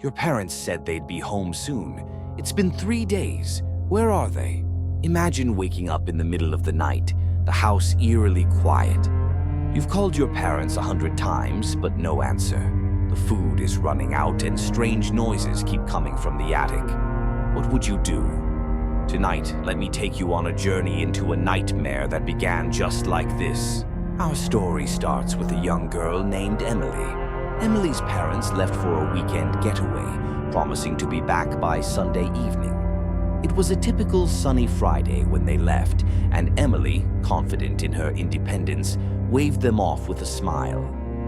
Your parents said they'd be home soon. It's been 3 days. Where are they? Imagine waking up in the middle of the night, the house eerily quiet. You've called your parents 100 times, but no answer. The food is running out and strange noises keep coming from the attic. What would you do? Tonight, let me take you on a journey into a nightmare that began just like this. Our story starts with a young girl named Emily. Emily's parents left for a weekend getaway, promising to be back by Sunday evening. It was a typical sunny Friday when they left, and Emily, confident in her independence, waved them off with a smile.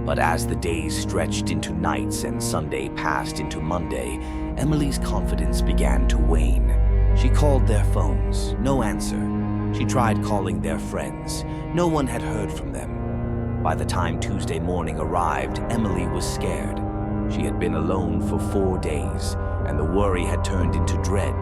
But as the days stretched into nights and Sunday passed into Monday, Emily's confidence began to wane. She called their phones, no answer. She tried calling their friends. No one had heard from them. By the time Tuesday morning arrived, Emily was scared. She had been alone for 4 days, and the worry had turned into dread.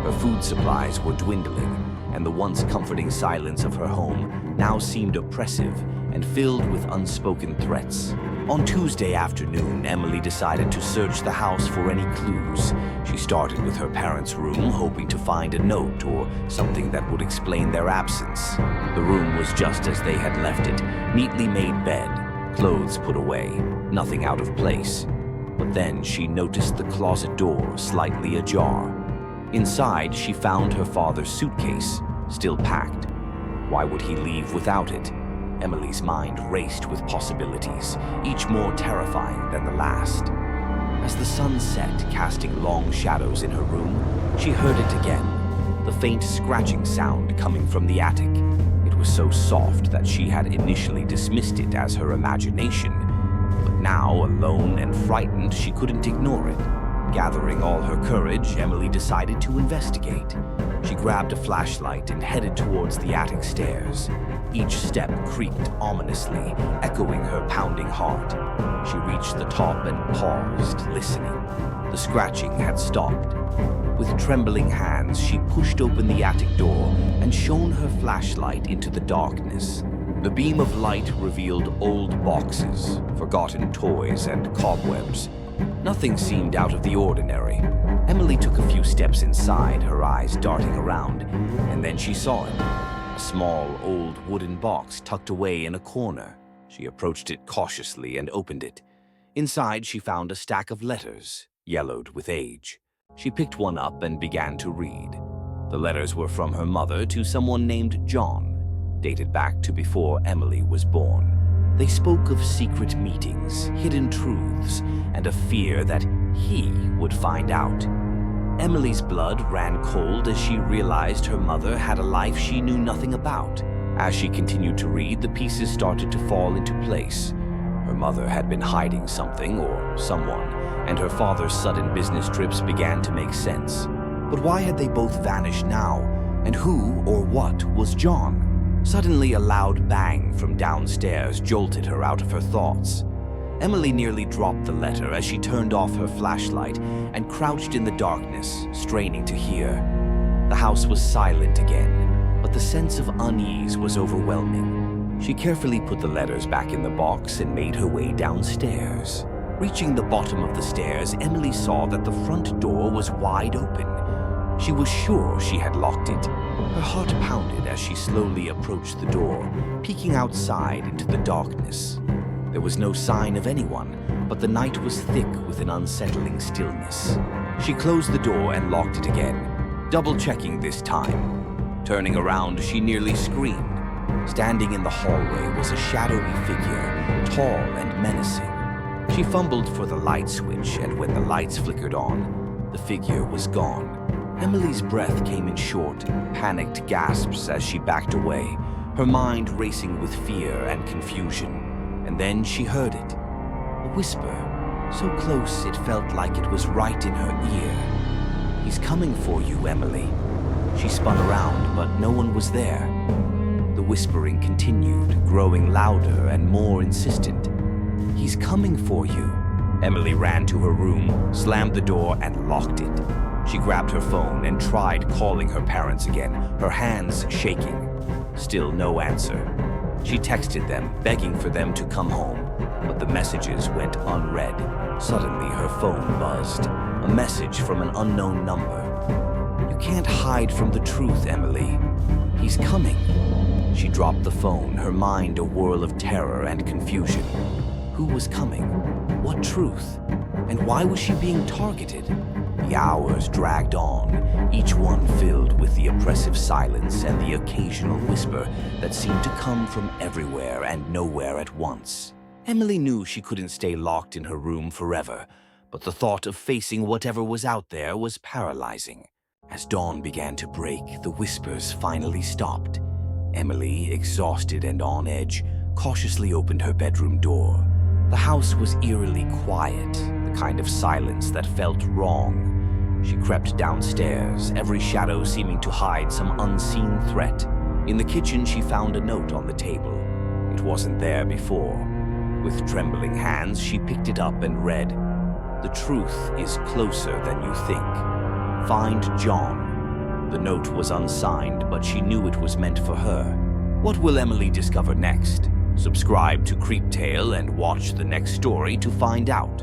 Her food supplies were dwindling, and the once comforting silence of her home now seemed oppressive and filled with unspoken threats. On Tuesday afternoon, Emily decided to search the house for any clues. She started with her parents' room, hoping to find a note or something that would explain their absence. The room was just as they had left it, neatly made bed, clothes put away, nothing out of place. But then she noticed the closet door slightly ajar. Inside, she found her father's suitcase, still packed. Why would he leave without it? Emily's mind raced with possibilities, each more terrifying than the last. As the sun set, casting long shadows in her room, she heard it again, the faint scratching sound coming from the attic. It was so soft that she had initially dismissed it as her imagination, but now, alone and frightened, she couldn't ignore it. Gathering all her courage, Emily decided to investigate. She grabbed a flashlight and headed towards the attic stairs. Each step creaked ominously, echoing her pounding heart. She reached the top and paused, listening. The scratching had stopped. With trembling hands, she pushed open the attic door and shone her flashlight into the darkness. The beam of light revealed old boxes, forgotten toys, and cobwebs. Nothing seemed out of the ordinary. Emily took a few steps inside, her eyes darting around, and then she saw it. A small, old wooden box tucked away in a corner. She approached it cautiously and opened it. Inside, she found a stack of letters, yellowed with age. She picked one up and began to read. The letters were from her mother to someone named John, dated back to before Emily was born. They spoke of secret meetings, hidden truths, and a fear that he would find out. Emily's blood ran cold as she realized her mother had a life she knew nothing about. As she continued to read, the pieces started to fall into place. Her mother had been hiding something or someone, and her father's sudden business trips began to make sense. But why had they both vanished now? And who or what was John? Suddenly, a loud bang from downstairs jolted her out of her thoughts. Emily nearly dropped the letter as she turned off her flashlight and crouched in the darkness, straining to hear. The house was silent again, but the sense of unease was overwhelming. She carefully put the letters back in the box and made her way downstairs. Reaching the bottom of the stairs, Emily saw that the front door was wide open. She was sure she had locked it. Her heart pounded as she slowly approached the door, peeking outside into the darkness. There was no sign of anyone, but the night was thick with an unsettling stillness. She closed the door and locked it again, double-checking this time. Turning around, she nearly screamed. Standing in the hallway was a shadowy figure, tall and menacing. She fumbled for the light switch, and when the lights flickered on, the figure was gone. Emily's breath came in short, panicked gasps as she backed away, her mind racing with fear and confusion. And then she heard it. A whisper, so close it felt like it was right in her ear. "He's coming for you, Emily." She spun around, but no one was there. The whispering continued, growing louder and more insistent. "He's coming for you." Emily ran to her room, slammed the door, and locked it. She grabbed her phone and tried calling her parents again, her hands shaking. Still no answer. She texted them, begging for them to come home, but the messages went unread. Suddenly, her phone buzzed. A message from an unknown number. "You can't hide from the truth, Emily. He's coming." She dropped the phone, her mind a whirl of terror and confusion. Who was coming? What truth? And why was she being targeted? The hours dragged on, each one filled with the oppressive silence and the occasional whisper that seemed to come from everywhere and nowhere at once. Emily knew she couldn't stay locked in her room forever, but the thought of facing whatever was out there was paralyzing. As dawn began to break, the whispers finally stopped. Emily, exhausted and on edge, cautiously opened her bedroom door. The house was eerily quiet, the kind of silence that felt wrong. She crept downstairs, every shadow seeming to hide some unseen threat. In the kitchen, she found a note on the table. It wasn't there before. With trembling hands, she picked it up and read, "The truth is closer than you think. Find John." The note was unsigned, but she knew it was meant for her. What will Emily discover next? Subscribe to Creeptale and watch the next story to find out.